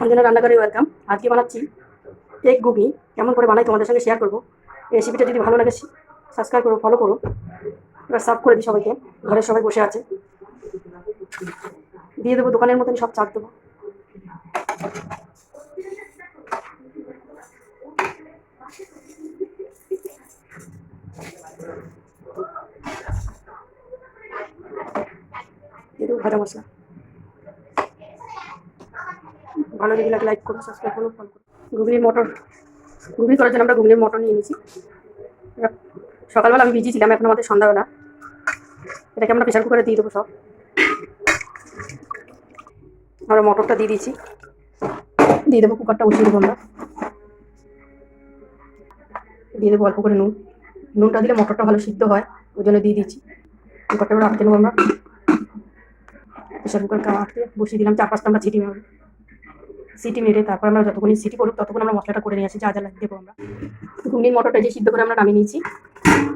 অঞ্জনা রান্নাঘরে ওয়েলকাম। আজকে বানাচ্ছি এগ ঘুগনি। কেমন করে বানাই তোমাদের সঙ্গে শেয়ার করবো। রেসিপিটা যদি ভালো লাগে সাবস্ক্রাইব করো, ফলো করো। এবার সার্ভ করে দিই সবাইকে। ঘরের সবাই বসে আছে। দিয়ে দেবো দোকানের মতন সব চাপ দেবো। দিয়ে দেবো ভাজা মশলা। ভালো লেগে লাইক করো, সাবস্ক্রাইব করো, ফলো করো। ঘুগনি করার জন্য আমরা ঘুগনির মটর নিয়ে নিয়েছি। সকালবেলা আমি বিজি ছিলাম, এখন আমাদের সন্ধ্যাবেলা। এটাকে আমরা প্রেশার কুকারে দিয়ে দেবো সব। আমরা মটরটা দিয়ে দিয়েছি, দিয়ে দেবো। কুকারটা বসিয়ে দেবো আমরা। দিয়ে দেবো অল্প করে নুনটা দিলে মটরটা ভালো সিদ্ধ হয়, ওই জন্য দিয়ে দিচ্ছি। কুকারটা আমরা রাখতে নেবো আমরা। প্রেশার কুকারটা রাখতে বসিয়ে দিলাম। 4-5টা আমরা সিটি মেরে তারপর আমরা যতক্ষণ সিটি করুক ততক্ষণ আমরা মশলাটা করে নিয়ে আসি, যা যা লাগে দেবো আমরা। ঘুগনির মটরটা যে সিদ্ধ করে আমরা নামিয়ে নিয়েছি।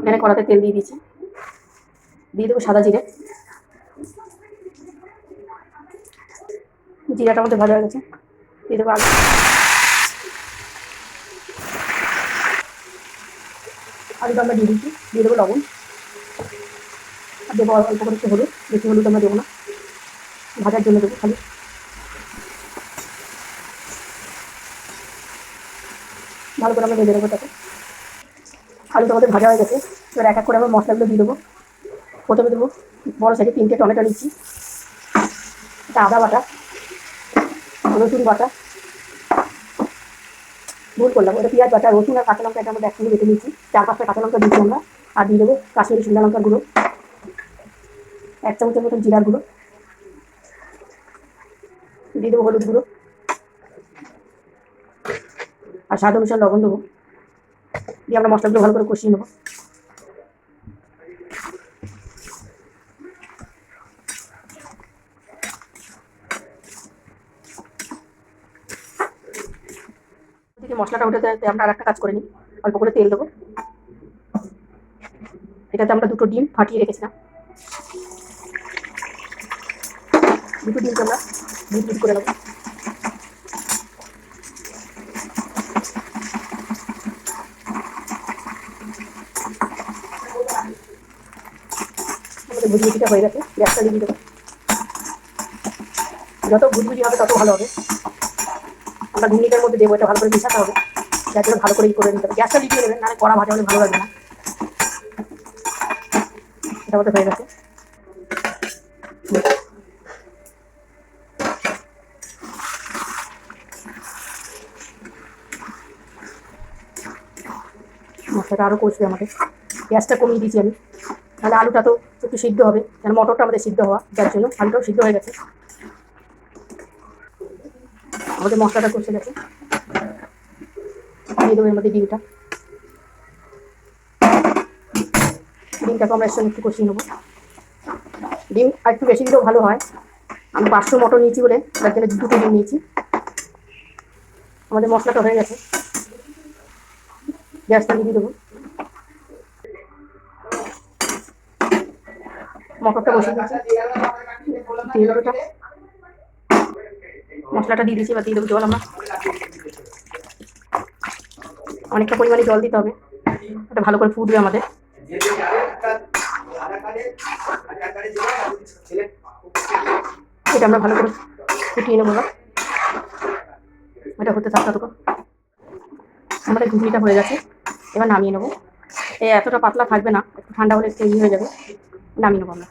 এখানে কড়াতে তেল দিয়ে দিয়েছি, দিয়ে দেবো সাদা জিরে। জিরাটা মধ্যে ভাজা হয়ে গেছে, দিয়ে দেবো আলুটা আমরা দিয়ে দিচ্ছি। দিয়ে দেবো লবণ, আর দেবো অল্প করে একটু হলুদ। বেশি হলুদ আমরা দেবো না, ভাজার জন্য দেবো খালি। ভালো করে আমরা ভেজে দেবো তাকে। আলুটা আমাদের ভাজা হয়ে গেছে। এবার এক এক করে আমরা মশলাগুলো দিয়ে দেবো। প্রথমে দেবো বড় সাইজে 3টে টমেটো নিচ্ছি, এটা আদা বাটা, রসুন বাটা, ভুল করলাম, ওটা পেঁয়াজ বাটা, রসুন আর কাঁচা লঙ্কা এটা আমরা একসঙ্গে বেটে নিচ্ছি। 4-5টা কাঁচা লঙ্কা দিচ্ছি আমরা। আর দিয়ে দেবো কাশ্মীরি শুকনো লঙ্কার গুঁড়ো, 1 চামচের মতন জিরার গুঁড়ো, দিয়ে দেবো হলুদ গুঁড়ো, আর স্বাদ অনুসারে লবণ দেবো। দিয়ে আমরা মশলাগুলো ভালো করে কষিয়ে নেবো। মশলাটা উঠে যায়, আমরা আর একটা কাজ করে নিই। অল্প করে তেল দেবো। এটাতে আমরা 2টো ডিম ফাটিয়ে রেখেছিলাম। 2টো ডিমকে আমরা ভুট করে নেবো। আমাদের ভুজিটা হয়ে গেছে, গ্যাসটা দিয়ে দেবো। যত ভুজি হবে তত ভালো হবে। আমরা ঘুগনিটার মধ্যে দেবো, এটা ভালো করে মিশাতে হবে। যার জন্য ভালো করে করে নিতে হবে। গ্যাসটা লিখিয়ে নেবেন, নাহলে কড়া ভাজা হলে ভালো লাগবে না। এটা মধ্যে হয়ে গেছে। মশলাটা আরও কষবে আমাদের। গ্যাসটা কমিয়ে দিয়েছি আমি, তাহলে আলুটা তো একটু সিদ্ধ হবে, কেন মটরটা আমাদের সিদ্ধ হওয়া, যার জন্য আলুটাও সিদ্ধ হয়ে গেছে। আমাদের মশলাটা কষে গেছে, দিয়ে দেবো এর মধ্যে ডিমটাকে আমরা এর সঙ্গে একটু কষিয়ে নেবো। ডিম আর একটু বেশি দিলেও ভালো হয়। আমি 500 মটর নিয়েছি বলে তার জন্য 2টো ডিম নিয়েছি। আমাদের মশলাটা হয়ে গেছে, গ্যাসটা দিয়ে দেবো। মটরটা বসিয়ে দিয়েছি, দিয়ে দেবো মশলাটা দিয়ে দিয়েছি। বা দিয়ে দেবো জল। আমরা অনেকটা পরিমাণে জল দিতে হবে, এটা ভালো করে ফুটবে আমাদের। এটা আমরা ভালো করে ফুটিয়ে নেবো। এটা হতে থাকতে তখন আমাদের ঘুগনিটা হয়ে গেছে। এবার নামিয়ে নেবো। এতটা পাতলা থাকবে না, একটু ঠান্ডা হলে একটু হয়ে যাবে। নামিয়ে নেবো আমরা।